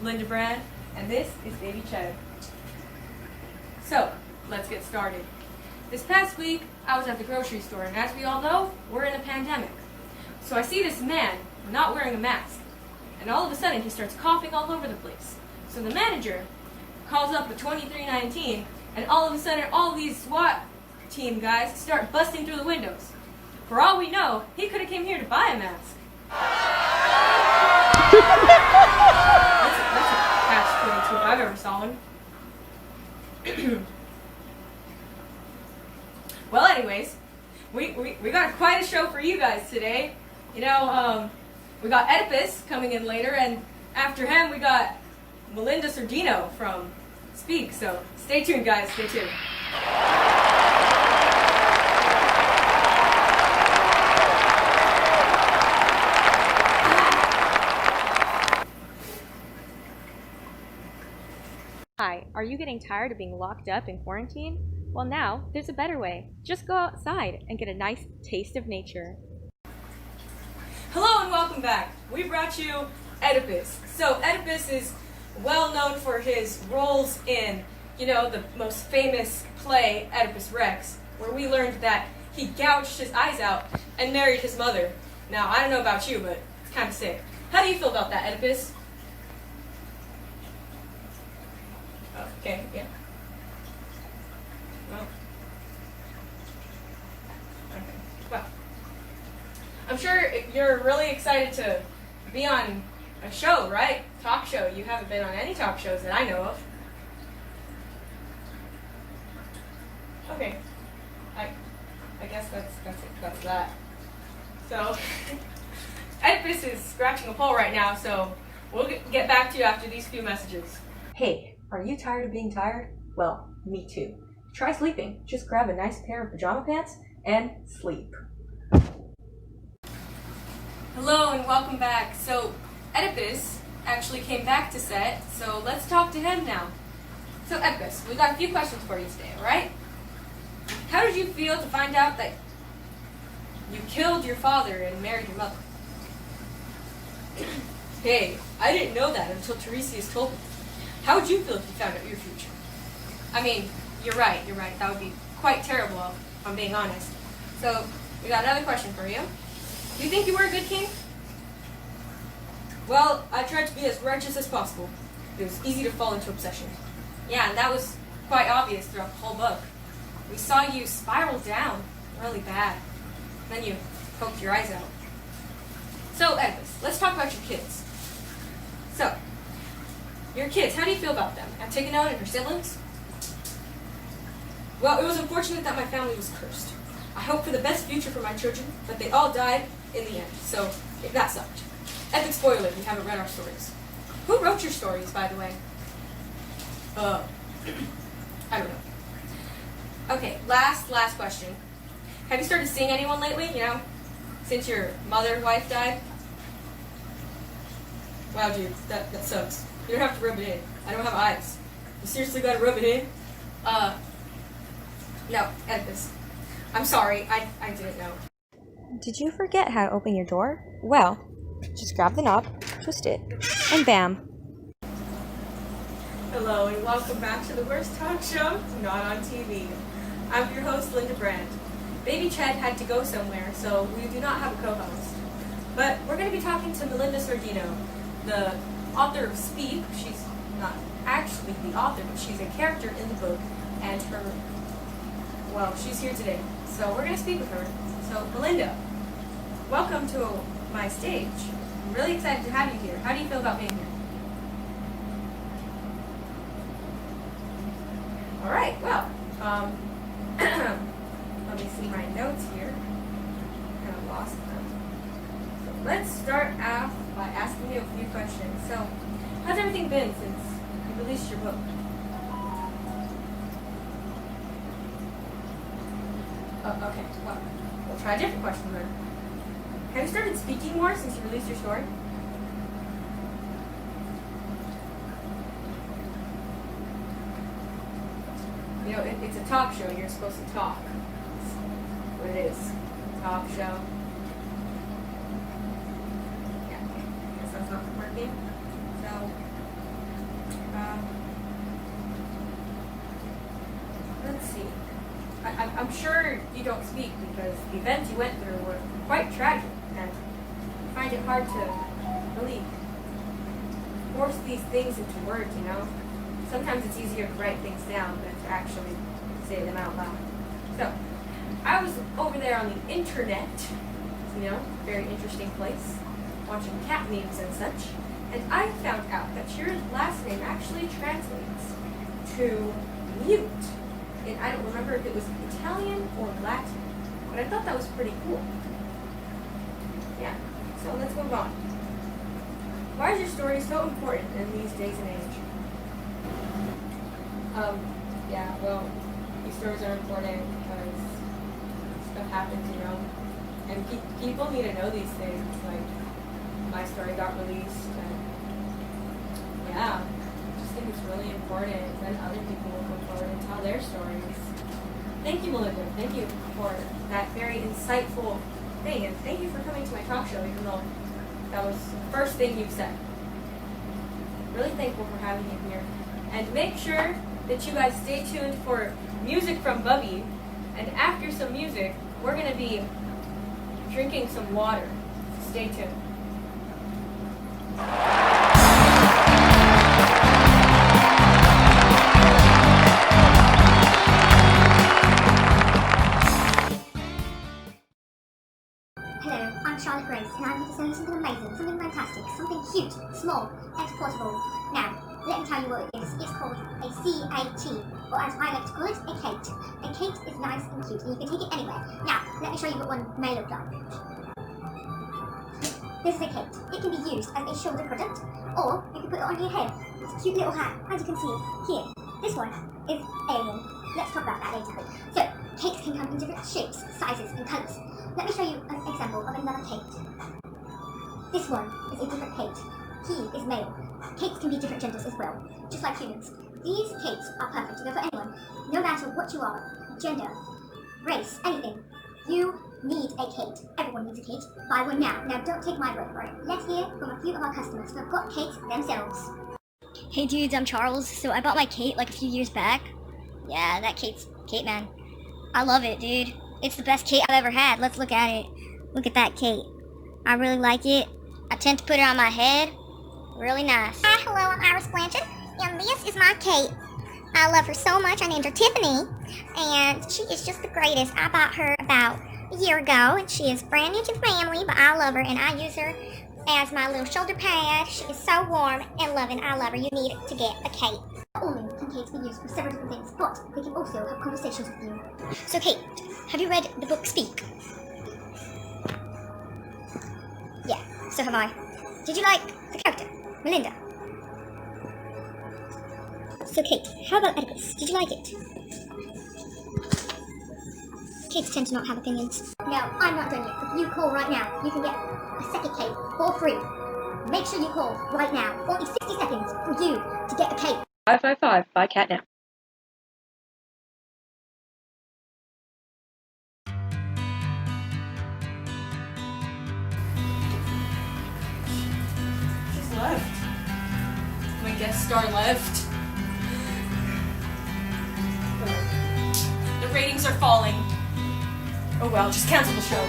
Linda Brand, and this is Baby Ched. So, let's get started. This past week, I was at the grocery store, and as we all know, we're in a pandemic. So I see this man not wearing a mask, and all of a sudden he starts coughing all over the place. So the manager calls up the 2319, and all of a sudden all these SWAT team guys start busting through the windows. For all we know, he could have came here to buy a mask. That's a catch-22 if I've ever saw one. Well, anyways, we got quite a show for you guys today. You know, we got Oedipus coming in later, and after him we got Melinda from Speak. So stay tuned, guys. Stay tuned. Hi, are you getting tired of being locked up in quarantine? Well, now there's a better way. Just go outside and get a nice taste of nature. Hello and welcome back. We brought you Oedipus. So Oedipus is well known for his roles in, you know, the most famous play, Oedipus Rex, where we learned that he gouged his eyes out and married his mother. Now, I don't know about you, but it's kind of sick. How do you feel about that, Oedipus? Okay, yeah. Well. Okay. Well. I'm sure you're really excited to be on a show, right? Talk show. You haven't been on any talk shows that I know of. Okay. I guess that's that. So, Oedipus is scratching a pole right now, so we'll get back to you after these few messages. Hey. Are you tired of being tired? Well, me too. Try sleeping. Just grab a nice pair of pajama pants and sleep. Hello and welcome back. So, Oedipus actually came back to set, so let's talk to him now. So, Oedipus, we've got a few questions for you today, alright? How did you feel to find out that you killed your father and married your mother? Hey, I didn't know that until Tiresias told me. How would you feel if you found out your future? I mean, you're right. That would be quite terrible, if I'm being honest. So, we got another question for you. Do you think you were a good king? Well, I tried to be as righteous as possible. It was easy to fall into obsession. Yeah, and that was quite obvious throughout the whole book. We saw you spiral down really bad. Then you poked your eyes out. So, Oedipus, let's talk about your kids. So, your kids, how do you feel about them? Antigone and her siblings? Well, it was unfortunate that my family was cursed. I hope for the best future for my children, but they all died in the end, so that sucked. Epic spoiler if you haven't read our stories. Who wrote your stories, by the way? I don't know. Okay, last question. Have you started seeing anyone lately, you know, since your wife died? Wow, dude, that sucks. You don't have to rub it in. I don't have eyes. You seriously gotta rub it in? No, Oedipus. I'm sorry, I didn't know. Did you forget how to open your door? Well, just grab the knob, twist it, and bam. Hello, and welcome back to the worst talk show not on TV. I'm your host, Linda Brand. Baby Ched had to go somewhere, so we do not have a co-host. But we're going to be talking to Melinda, the author of Speak. She's not actually the author, but she's a character in the book, and she's here today. So we're going to speak with her. So, Melinda, welcome to my stage. I'm really excited to have you here. How do you feel about being here? All right, well, let me see my notes here. Kind of lost them. So let's start off by asking you a few questions. So, how's everything been since you released your book? Oh, okay, well, we'll try a different question then. Have you started speaking more since you released your story? You know, it's a talk show. You're supposed to talk. That's what it is. Talk show. Yeah, I guess that's not working. So, see. I'm sure you don't speak because the events you went through were quite tragic, and I find it hard to really force these things into words, you know? Sometimes it's easier to write things down than to actually say them out loud. So, I was over there on the internet, you know, very interesting place, watching cat memes and such, and I found out that your last name actually translates to mute. And I don't remember if it was Italian or Latin, but I thought that was pretty cool. Yeah, so let's move on. Why is your story so important in these days and age? Yeah, well, these stories are important because stuff happens, you know, and people need to know these things. Like, my story got released, and yeah, I just think it's really important that other people will come forward and tell their stories. Thank you, Melinda. Thank you for that very insightful thing, and thank you for coming to my talk show, even though that was the first thing you said. Really thankful for having you here. And make sure that you guys stay tuned for music from Bubby. And after some music, we're going to be drinking some water. Stay tuned. Hello, I'm Charlotte Grace, and I'm here to show you something amazing, something fantastic, something cute, small, exportable. Now, let me tell you what it is. It's called a CAT, or as I like to call it, a Kate. A Kate is nice and cute, and you can take it anywhere. Now, let me show you what one may look like. This is a Kate. It can be used as a shoulder product, or you can put it on your head. It's a cute little hat, as you can see here. This one is alien. Let's talk about that later. So, Kates can come in different shapes, sizes, and colours. Let me show you an example of another Kate. This one is a different Kate. He is male. Kates can be different genders as well, just like humans. These Kates are perfect to go for anyone, no matter what you are, gender, race, anything. You need a Kate. Everyone needs a Kate. Buy one now. Now don't take my word for it. Let's hear from a few of our customers who have got Kates themselves. Hey dudes, I'm Charles. So I bought my Kate like a few years back. Yeah, that Kate's Kate, man. I love it, dude. It's the best Kate I've ever had. Let's look at it. Look at that Kate. I really like it. I tend to put it on my head. Really nice. Hi, hello, I'm Iris Blanchard, and this is my Kate. I love her so much. I named her Tiffany, and she is just the greatest. I bought her about a year ago, and she is brand new to the family, but I love her, and I use her as my little shoulder pad. She is so warm and loving. I love her. You need to get a Kate. Not only can Kates be used for several different things, but they can also have conversations with you. So Kate, have you read the book Speak? Yeah, so have I. Did you like the character, Melinda? So Kate, how about Oedipus? Did you like it? Kates tend to not have opinions. No, I'm not done yet. If you call right now, you can get a second Kate for free. Make sure you call right now. Only 60 seconds for you to get a Kate. 555, buy cat now. She's left. My guest star left. The ratings are falling. Oh well, just cancel the show.